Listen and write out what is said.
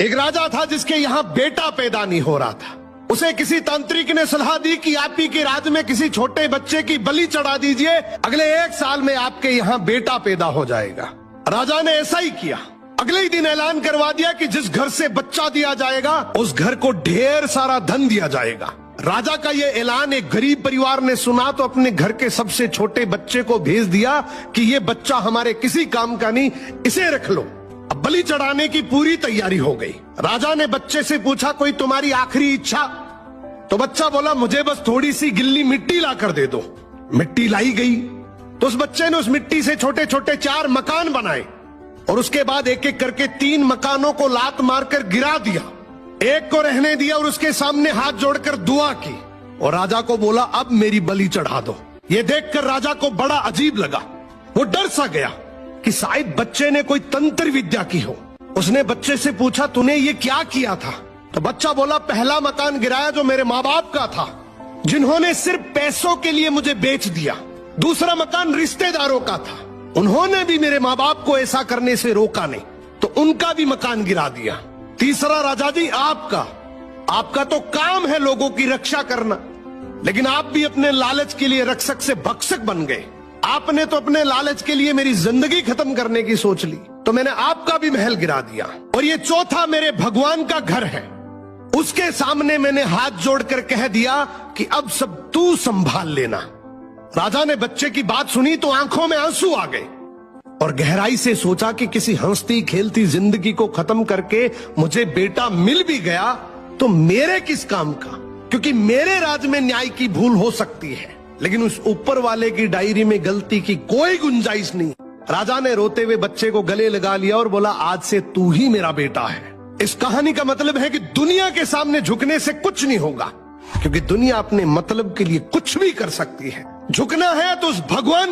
एक राजा था जिसके यहाँ बेटा पैदा नहीं हो रहा था। उसे किसी तांत्रिक ने सलाह दी कि आप ही के राज्य में किसी छोटे बच्चे की बलि चढ़ा दीजिए, अगले 1 साल में आपके यहाँ बेटा पैदा हो जाएगा। राजा ने ऐसा ही किया। अगले ही दिन ऐलान करवा दिया कि जिस घर से बच्चा दिया जाएगा उस घर को ढेर सारा धन दिया जाएगा। राजा का ये ऐलान एक गरीब परिवार ने सुना तो अपने घर के सबसे छोटे बच्चे को भेज दिया कि ये बच्चा हमारे किसी काम का नहीं, इसे रख लो। अब बलि चढ़ाने की पूरी तैयारी हो गई। राजा ने बच्चे से पूछा, कोई तुम्हारी आखिरी इच्छा? तो बच्चा बोला, मुझे बस थोड़ी सी गिल्ली मिट्टी ला कर दे दो। मिट्टी लाई गई तो उस बच्चे ने उस मिट्टी से छोटे छोटे 4 मकान बनाए और उसके बाद एक एक करके 3 मकानों को लात मारकर गिरा दिया। एक को रहने दिया और उसके सामने हाथ जोड़कर दुआ की और राजा को बोला, अब मेरी बलि चढ़ा दो। ये देखकर राजा को बड़ा अजीब लगा। वो डर सा गया कि शायद बच्चे ने कोई तंत्र विद्या की हो। उसने बच्चे से पूछा, तूने ये क्या किया था? तो बच्चा बोला, पहला मकान गिराया जो मेरे माँ बाप का था, जिन्होंने सिर्फ पैसों के लिए मुझे बेच दिया। दूसरा मकान रिश्तेदारों का था, उन्होंने भी मेरे माँ बाप को ऐसा करने से रोका नहीं, तो उनका भी मकान गिरा दिया। तीसरा राजा जी आपका तो काम है लोगों की रक्षा करना, लेकिन आप भी अपने लालच के लिए रक्षक से भक्षक बन गए। आपने तो अपने लालच के लिए मेरी जिंदगी खत्म करने की सोच ली, तो मैंने आपका भी महल गिरा दिया। और ये चौथा मेरे भगवान का घर है, उसके सामने मैंने हाथ जोड़कर कह दिया कि अब सब तू संभाल लेना। राजा ने बच्चे की बात सुनी तो आंखों में आंसू आ गए और गहराई से सोचा कि किसी हंसती खेलती जिंदगी को खत्म करके मुझे बेटा मिल भी गया तो मेरे किस काम का, क्योंकि मेरे राज में न्याय की भूल हो सकती है लेकिन उस ऊपर वाले की डायरी में गलती की कोई गुंजाइश नहीं। राजा ने रोते हुए बच्चे को गले लगा लिया और बोला, आज से तू ही मेरा बेटा है। इस कहानी का मतलब है कि दुनिया के सामने झुकने से कुछ नहीं होगा, क्योंकि दुनिया अपने मतलब के लिए कुछ भी कर सकती है। झुकना है तो उस भगवान